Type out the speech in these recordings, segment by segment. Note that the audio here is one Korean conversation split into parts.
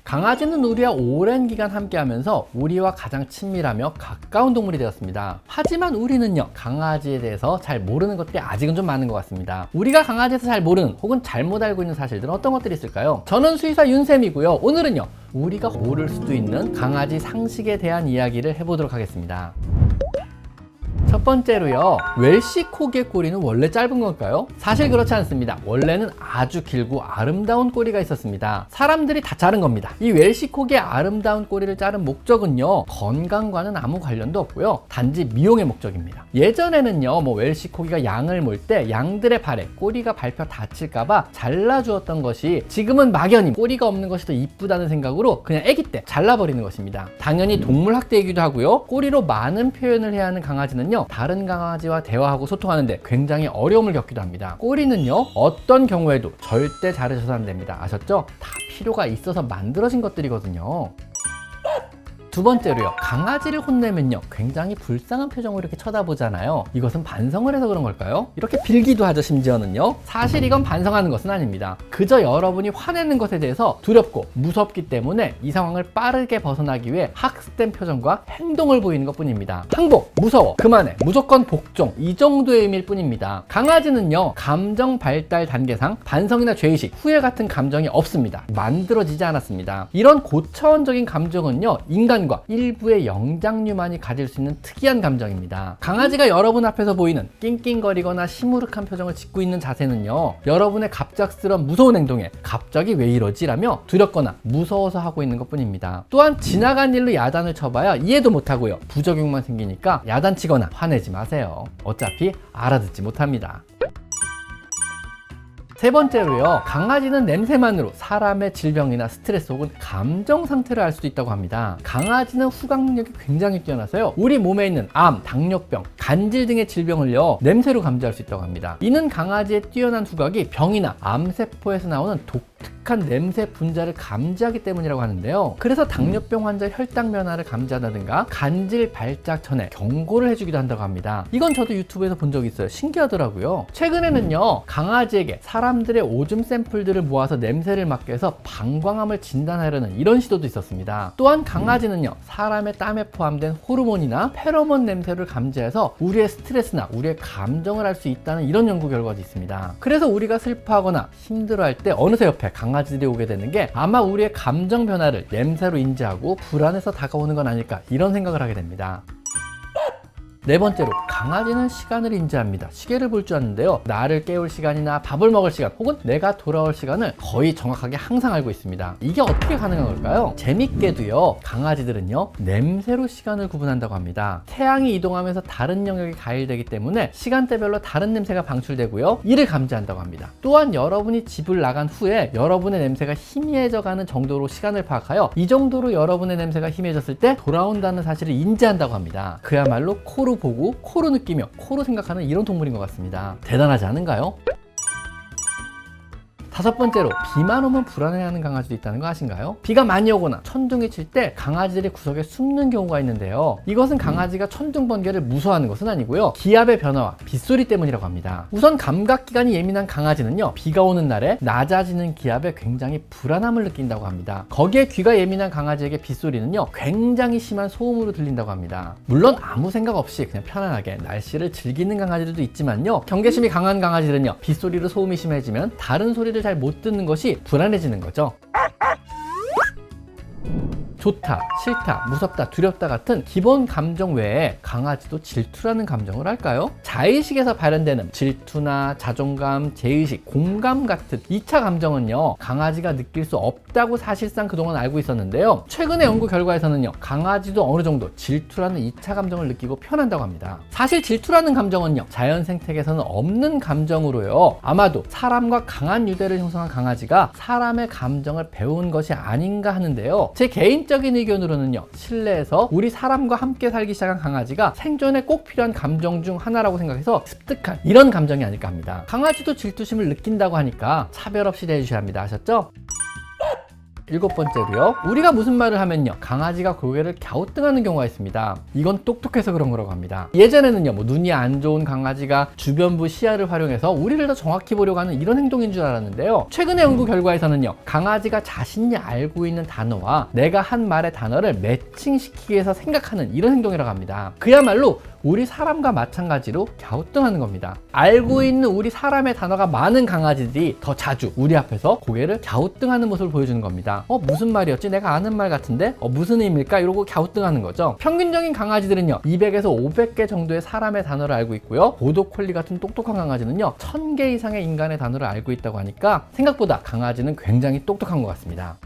강아지는 우리와 오랜 기간 함께하면서 우리와 가장 친밀하며 가까운 동물이 되었습니다. 하지만 우리는요, 강아지에 대해서 잘 모르는 것들이 아직은 좀 많은 것 같습니다. 우리가 강아지에서 잘 모르는 혹은 잘못 알고 있는 사실들은 어떤 것들이 있을까요? 저는 수의사 윤쌤이고요. 오늘은요, 우리가 모를 수도 있는 강아지 상식에 대한 이야기를 해보도록 하겠습니다. 첫 번째로요, 웰시 코기의 꼬리는 원래 짧은 걸까요? 사실 그렇지 않습니다. 원래는 아주 길고 아름다운 꼬리가 있었습니다. 사람들이 다 자른 겁니다. 이 웰시 코기의 아름다운 꼬리를 자른 목적은요, 건강과는 아무 관련도 없고요, 단지 미용의 목적입니다. 예전에는요, 웰시 코기가 양을 몰 때 양들의 발에 꼬리가 밟혀 다칠까봐 잘라주었던 것이, 지금은 막연히 꼬리가 없는 것이 더 이쁘다는 생각으로 그냥 아기 때 잘라버리는 것입니다. 당연히 동물 학대이기도 하고요, 꼬리로 많은 표현을 해야 하는 강아지는요, 다른 강아지와 대화하고 소통하는데 굉장히 어려움을 겪기도 합니다. 꼬리는요, 어떤 경우에도 절대 자르셔서 안 됩니다. 아셨죠? 다 필요가 있어서 만들어진 것들이거든요. 두 번째로요, 강아지를 혼내면요, 굉장히 불쌍한 표정으로 이렇게 쳐다보잖아요. 이것은 반성을 해서 그런 걸까요? 이렇게 빌기도 하죠. 심지어는요. 사실 이건 반성하는 것은 아닙니다. 그저 여러분이 화내는 것에 대해서 두렵고 무섭기 때문에 이 상황을 빠르게 벗어나기 위해 학습된 표정과 행동을 보이는 것 뿐입니다. 항복, 무서워, 그만해, 무조건 복종, 이 정도의 의미일 뿐입니다. 강아지는요, 감정 발달 단계상 반성이나 죄의식, 후회 같은 감정이 없습니다. 만들어지지 않았습니다. 이런 고차원적인 감정은요, 인간과 일부의 영장류만이 가질 수 있는 특이한 감정입니다. 강아지가 여러분 앞에서 보이는 낑낑거리거나 시무룩한 표정을 짓고 있는 자세는요, 여러분의 갑작스러운 무서운 행동에 갑자기 왜 이러지? 라며 두렵거나 무서워서 하고 있는 것 뿐입니다. 또한 지나간 일로 야단을 쳐봐야 이해도 못하고요, 부작용만 생기니까 야단치거나 화내지 마세요. 어차피 알아듣지 못합니다. 세 번째로요, 강아지는 냄새만으로 사람의 질병이나 스트레스 혹은 감정 상태를 알 수도 있다고 합니다. 강아지는 후각 능력이 굉장히 뛰어나서요, 우리 몸에 있는 암, 당뇨병, 간질 등의 질병을요, 냄새로 감지할 수 있다고 합니다. 이는 강아지의 뛰어난 후각이 병이나 암세포에서 나오는 독특한 냄새 분자를 감지하기 때문이라고 하는데요. 그래서 당뇨병 환자 혈당 변화를 감지한다든가 간질 발작 전에 경고를 해주기도 한다고 합니다. 이건 저도 유튜브에서 본 적이 있어요. 신기하더라고요. 최근에는요, 강아지에게 사람들의 오줌 샘플들을 모아서 냄새를 맡게 해서 방광암을 진단하려는 이런 시도도 있었습니다. 또한 강아지는요, 사람의 땀에 포함된 호르몬이나 페로몬 냄새를 감지해서 우리의 스트레스나 우리의 감정을 알 수 있다는 이런 연구 결과도 있습니다. 그래서 우리가 슬퍼하거나 힘들어할 때 어느새 옆에 강아지들이 오게 되는 게 아마 우리의 감정 변화를 냄새로 인지하고 불안해서 다가오는 건 아닐까, 이런 생각을 하게 됩니다. 네 번째로, 강아지는 시간을 인지합니다. 시계를 볼 줄 아는데요, 나를 깨울 시간이나 밥을 먹을 시간 혹은 내가 돌아올 시간을 거의 정확하게 항상 알고 있습니다. 이게 어떻게 가능한 걸까요? 재밌게도요, 강아지들은요, 냄새로 시간을 구분한다고 합니다. 태양이 이동하면서 다른 영역이 가일되기 때문에 시간대별로 다른 냄새가 방출되고요, 이를 감지한다고 합니다. 또한 여러분이 집을 나간 후에 여러분의 냄새가 희미해져 가는 정도로 시간을 파악하여 이 정도로 여러분의 냄새가 희미해졌을 때 돌아온다는 사실을 인지한다고 합니다. 그야말로 코로 보고 코로 느끼며 코로 생각하는 이런 동물인 것 같습니다. 대단하지 않은가요? 다섯 번째로, 비만 오면 불안해하는 강아지도 있다는 거 아신가요? 비가 많이 오거나 천둥이 칠 때 강아지들이 구석에 숨는 경우가 있는데요, 이것은 강아지가 천둥 번개를 무서워하는 것은 아니고요, 기압의 변화와 빗소리 때문이라고 합니다. 우선 감각기관이 예민한 강아지는요, 비가 오는 날에 낮아지는 기압에 굉장히 불안함을 느낀다고 합니다. 거기에 귀가 예민한 강아지에게 빗소리는요, 굉장히 심한 소음으로 들린다고 합니다. 물론 아무 생각 없이 그냥 편안하게 날씨를 즐기는 강아지들도 있지만요, 경계심이 강한 강아지들은요, 빗소리로 소음이 심해지면 다른 소리를 잘 못 듣는 것이 불안해지는 거죠. 좋다, 싫다, 무섭다, 두렵다 같은 기본 감정 외에 강아지도 질투라는 감정을 할까요? 자의식에서 발현되는 질투나 자존감, 제의식, 공감 같은 2차 감정은요, 강아지가 느낄 수 없다고 사실상 그동안 알고 있었는데요, 최근의 연구 결과에서는요, 강아지도 어느 정도 질투라는 2차 감정을 느끼고 표현한다고 합니다. 사실 질투라는 감정은요, 자연 생태계에서는 없는 감정으로요, 아마도 사람과 강한 유대를 형성한 강아지가 사람의 감정을 배운 것이 아닌가 하는데요, 제 개인적인 의견으로는요, 실내에서 우리 사람과 함께 살기 시작한 강아지가 생존에 꼭 필요한 감정 중 하나라고 생각해서 습득한 이런 감정이 아닐까 합니다. 강아지도 질투심을 느낀다고 하니까 차별 없이 대해주셔야 합니다. 아셨죠? 일곱 번째로요. 우리가 무슨 말을 하면요, 강아지가 고개를 갸우뚱하는 경우가 있습니다. 이건 똑똑해서 그런 거라고 합니다. 예전에는요, 눈이 안 좋은 강아지가 주변부 시야를 활용해서 우리를 더 정확히 보려고 하는 이런 행동인 줄 알았는데요. 최근의 연구 결과에서는요, 강아지가 자신이 알고 있는 단어와 내가 한 말의 단어를 매칭시키기 위해서 생각하는 이런 행동이라고 합니다. 그야말로 우리 사람과 마찬가지로 갸우뚱하는 겁니다. 알고 있는 우리 사람의 단어가 많은 강아지들이 더 자주 우리 앞에서 고개를 갸우뚱하는 모습을 보여주는 겁니다. 무슨 말이었지? 내가 아는 말 같은데? 무슨 의미일까? 이러고 갸우뚱하는 거죠. 평균적인 강아지들은요, 200에서 500개 정도의 사람의 단어를 알고 있고요. 보더콜리 같은 똑똑한 강아지는요, 1000개 이상의 인간의 단어를 알고 있다고 하니까 생각보다 강아지는 굉장히 똑똑한 것 같습니다.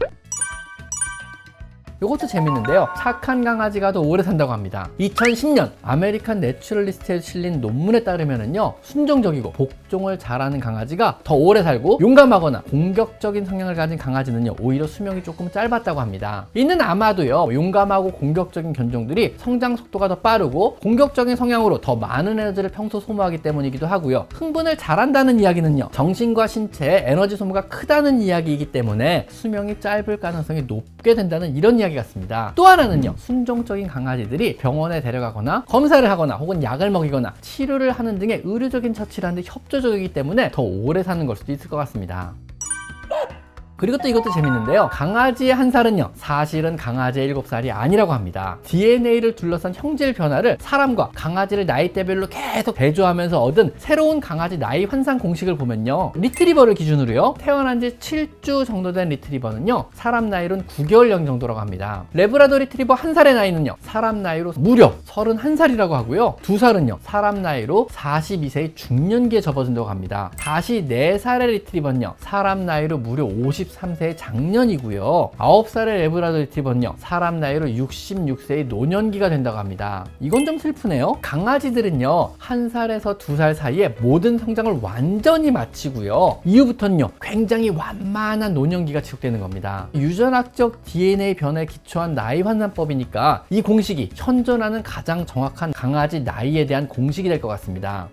이것도 재밌는데요. 착한 강아지가 더 오래 산다고 합니다. 2010년 아메리칸 내추럴리스트에 실린 논문에 따르면요, 순종적이고 복종을 잘하는 강아지가 더 오래 살고 용감하거나 공격적인 성향을 가진 강아지는요, 오히려 수명이 조금 짧았다고 합니다. 이는 아마도요, 용감하고 공격적인 견종들이 성장 속도가 더 빠르고 공격적인 성향으로 더 많은 에너지를 평소 소모하기 때문이기도 하고요. 흥분을 잘한다는 이야기는요, 정신과 신체의 에너지 소모가 크다는 이야기이기 때문에 수명이 짧을 가능성이 높게 된다는 이런 이야기 같습니다. 또 하나는요, 순종적인 강아지들이 병원에 데려가거나 검사를 하거나 혹은 약을 먹이거나 치료를 하는 등의 의료적인 처치를 하는데 협조적이기 때문에 더 오래 사는 걸 수도 있을 것 같습니다. 그리고 또 이것도 재밌는데요. 강아지의 한 살은요, 사실은 강아지의 7살이 아니라고 합니다. DNA를 둘러싼 형질 변화를 사람과 강아지를 나이대별로 계속 대조하면서 얻은 새로운 강아지 나이 환산 공식을 보면요, 리트리버를 기준으로요, 태어난 지 7주 정도 된 리트리버는요, 사람 나이로는 9개월령 정도라고 합니다. 레브라도 리트리버 한 살의 나이는요, 사람 나이로 무려 31살이라고 하고요. 2살은요, 사람 나이로 42세의 중년기에 접어든다고 합니다. 다시 4살의 리트리버는요, 사람 나이로 무려 53세의 장년이고요. 9살의 레브라도 리트리버는요, 사람 나이로 66세의 노년기가 된다고 합니다. 이건 좀 슬프네요. 강아지들은요, 1살에서 2살 사이에 모든 성장을 완전히 마치고요, 이후부터는요, 굉장히 완만한 노년기가 지속되는 겁니다. 유전학적 DNA 변화에 기초한 나이 환산법이니까 이 공식이 현존하는 가장 정확한 강아지 나이에 대한 공식이 될 것 같습니다.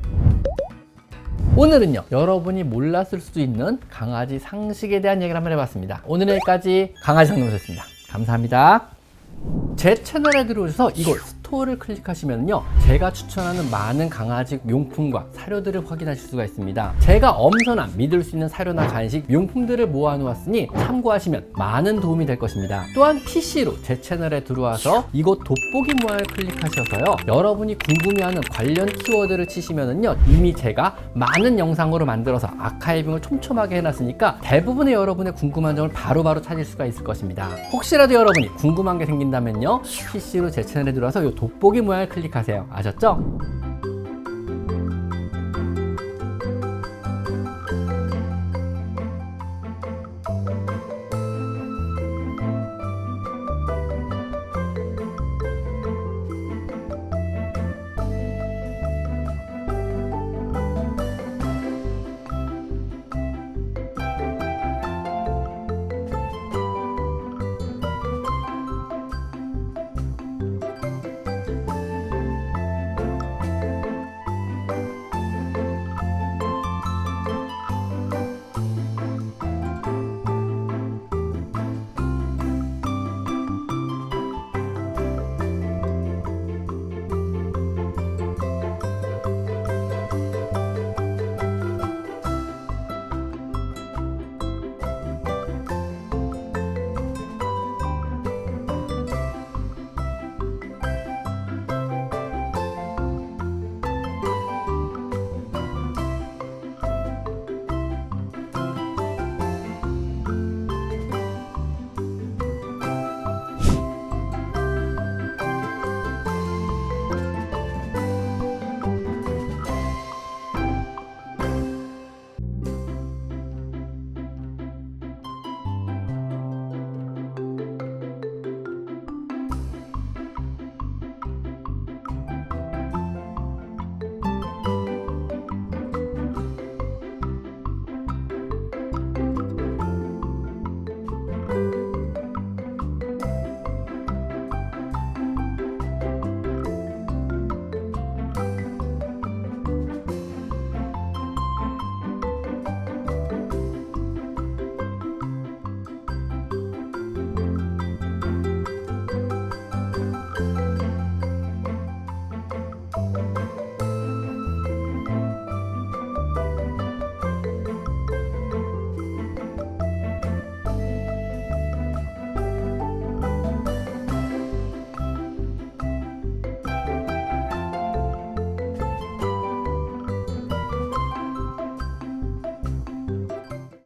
오늘은요, 여러분이 몰랐을 수도 있는 강아지 상식에 대한 얘기를 한번 해봤습니다. 오늘은 여기까지 강아지 상담소였습니다. 감사합니다. 제 채널에 들어오셔서 이곳 스토어를 클릭하시면요, 제가 추천하는 많은 강아지 용품과 사료들을 확인하실 수가 있습니다. 제가 엄선한 믿을 수 있는 사료나 간식, 용품들을 모아놓았으니 참고하시면 많은 도움이 될 것입니다. 또한 PC로 제 채널에 들어와서 이곳 돋보기 모양을 클릭하셔서요, 여러분이 궁금해하는 관련 키워드를 치시면은요, 이미 제가 많은 영상으로 만들어서 아카이빙을 촘촘하게 해놨으니까 대부분의 여러분의 궁금한 점을 바로바로 찾을 수가 있을 것입니다. 혹시라도 여러분이 궁금한 게 생긴다면요, PC로 제 채널에 들어와서 이 돋보기 모양을 클릭하세요. 아셨죠?